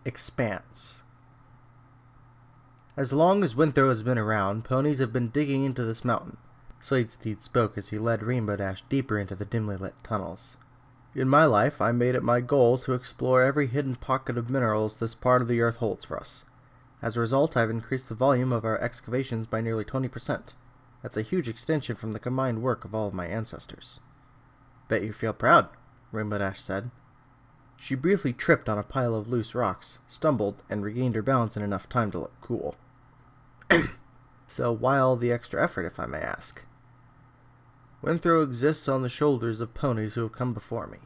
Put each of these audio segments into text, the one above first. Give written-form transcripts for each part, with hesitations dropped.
Expanse. As long as Winthrop has been around, ponies have been digging into this mountain. Sladesteed spoke as he led Rainbow Dash deeper into the dimly lit tunnels. In my life, I made it my goal to explore every hidden pocket of minerals this part of the earth holds for us. As a result, I've increased the volume of our excavations by nearly 20%. That's a huge extension from the combined work of all of my ancestors. Bet you feel proud, Rainbow Dash said. She briefly tripped on a pile of loose rocks, stumbled, and regained her balance in enough time to look cool. So why all the extra effort, if I may ask? Winthrop exists on the shoulders of ponies who have come before me.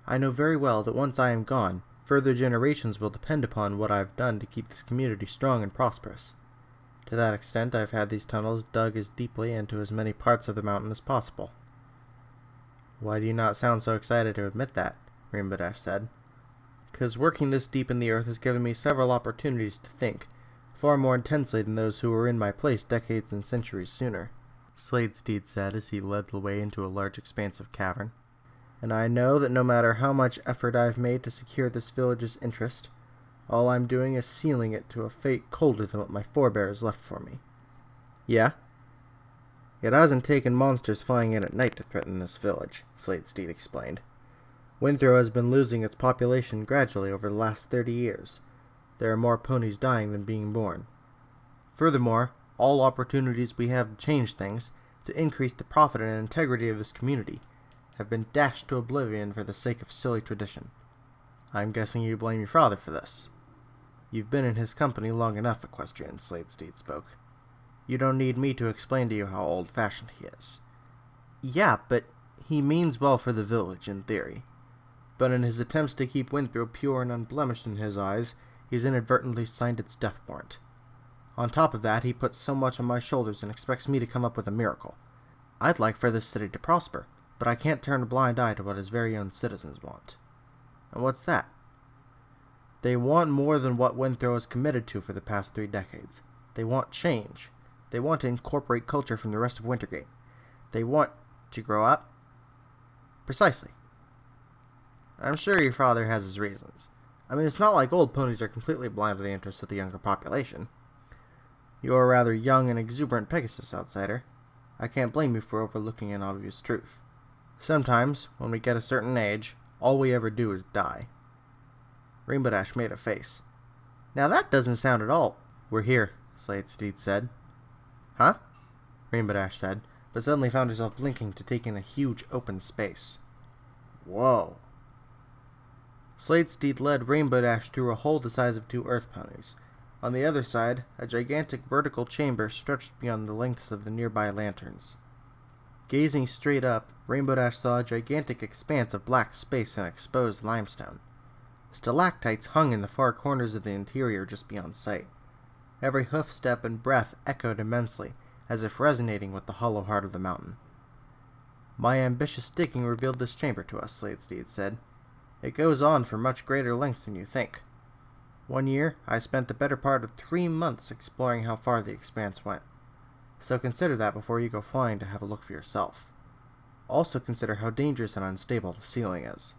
I know very well that once I am gone, further generations will depend upon what I have done to keep this community strong and prosperous. To that extent, I've had these tunnels dug as deeply into as many parts of the mountain as possible. Why do you not sound so excited to admit that? Rainbow Dash said. Because working this deep in the earth has given me several opportunities to think, far more intensely than those who were in my place decades and centuries sooner, Sladesteed said as he led the way into a large expansive cavern. And I know that no matter how much effort I've made to secure this village's interest, all I'm doing is sealing it to a fate colder than what my forebears left for me. Yeah? It hasn't taken monsters flying in at night to threaten this village, Sladesteed explained. Winthrop has been losing its population gradually over the last 30 years. There are more ponies dying than being born. Furthermore, all opportunities we have to change things, to increase the profit and integrity of this community, have been dashed to oblivion for the sake of silly tradition. I'm guessing you blame your father for this. You've been in his company long enough, Equestrian, Sladesteed spoke. You don't need me to explain to you how old-fashioned he is. Yeah, but he means well for the village, in theory. But in his attempts to keep Winthrop pure and unblemished in his eyes, he's inadvertently signed its death warrant. On top of that, he puts so much on my shoulders and expects me to come up with a miracle. I'd like for this city to prosper, but I can't turn a blind eye to what his very own citizens want. And what's that? They want more than what Winthrop has committed to for the past 3 decades. They want change. They want to incorporate culture from the rest of Wintergate. They want to grow up. Precisely. I'm sure your father has his reasons. I mean, it's not like old ponies are completely blind to the interests of the younger population. You're a rather young and exuberant Pegasus, outsider. I can't blame you for overlooking an obvious truth. Sometimes, when we get a certain age, all we ever do is die. Rainbow Dash made a face. Now that doesn't sound at all. We're here, Sladesteed said. Huh? Rainbow Dash said, but suddenly found herself blinking to take in a huge open space. Whoa. Sladesteed led Rainbow Dash through a hole the size of 2 earth ponies. On the other side, a gigantic vertical chamber stretched beyond the lengths of the nearby lanterns. Gazing straight up, Rainbow Dash saw a gigantic expanse of black space and exposed limestone. Stalactites hung in the far corners of the interior just beyond sight. Every hoof step and breath echoed immensely, as if resonating with the hollow heart of the mountain. My ambitious digging revealed this chamber to us, Sladesteed said. It goes on for much greater lengths than you think. One year, I spent the better part of 3 months exploring how far the expanse went. So consider that before you go flying to have a look for yourself. Also consider how dangerous and unstable the ceiling is.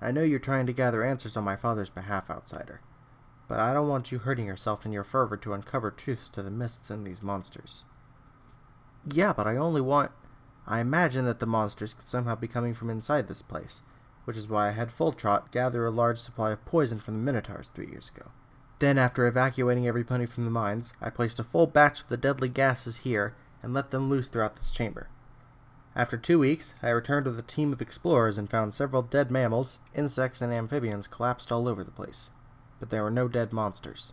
I know you're trying to gather answers on my father's behalf, outsider, but I don't want you hurting yourself in your fervor to uncover truths to the mists and these monsters. Yeah, but I imagine that the monsters could somehow be coming from inside this place, which is why I had Full Trot gather a large supply of poison from the Minotaurs 3 years ago. Then, after evacuating every pony from the mines, I placed a full batch of the deadly gases here and let them loose throughout this chamber. After 2 weeks, I returned with a team of explorers and found several dead mammals, insects, and amphibians collapsed all over the place. But there were no dead monsters.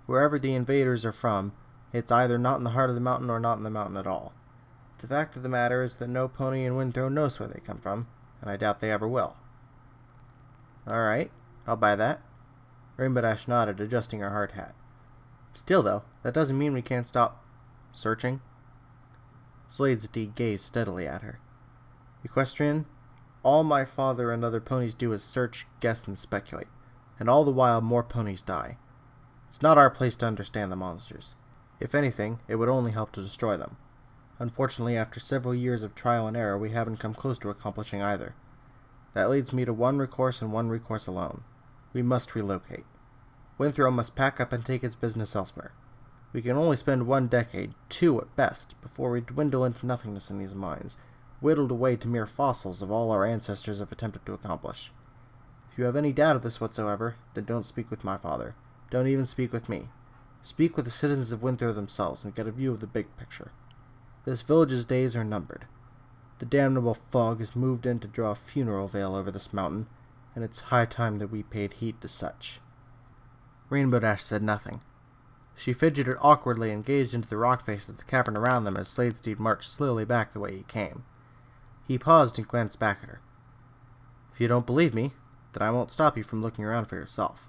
Wherever the invaders are from, it's either not in the heart of the mountain or not in the mountain at all. The fact of the matter is that no pony in Winthrop knows where they come from, and I doubt they ever will. Alright, I'll buy that. Rainbow Dash nodded, adjusting her hard hat. Still, though, that doesn't mean we can't stop searching. Sladesteed gazed steadily at her. Equestrian, all my father and other ponies do is search, guess, and speculate, and all the while more ponies die. It's not our place to understand the monsters. If anything, it would only help to destroy them. Unfortunately, after several years of trial and error, we haven't come close to accomplishing either. That leads me to one recourse and one recourse alone. We must relocate. Windthrow must pack up and take its business elsewhere. We can only spend 1 decade, 2 at best, before we dwindle into nothingness in these mines, whittled away to mere fossils of all our ancestors have attempted to accomplish. If you have any doubt of this whatsoever, then don't speak with my father. Don't even speak with me. Speak with the citizens of Windthrow themselves and get a view of the big picture. This village's days are numbered. The damnable fog has moved in to draw a funeral veil over this mountain, and it's high time that we paid heed to such. Rainbow Dash said nothing. She fidgeted awkwardly and gazed into the rock face of the cavern around them as Sladesteed marched slowly back the way he came. He paused and glanced back at her. If you don't believe me, then I won't stop you from looking around for yourself.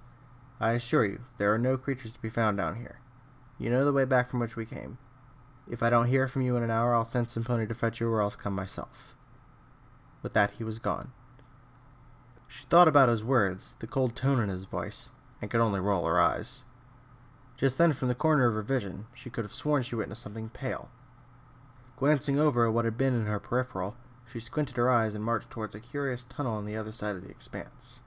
I assure you, there are no creatures to be found down here. You know the way back from which we came. If I don't hear from you in an hour, I'll send some pony to fetch you, or else come myself. With that, he was gone. She thought about his words, the cold tone in his voice, and could only roll her eyes. Just then, from the corner of her vision, she could have sworn she witnessed something pale. Glancing over at what had been in her peripheral, she squinted her eyes and marched towards a curious tunnel on the other side of the expanse.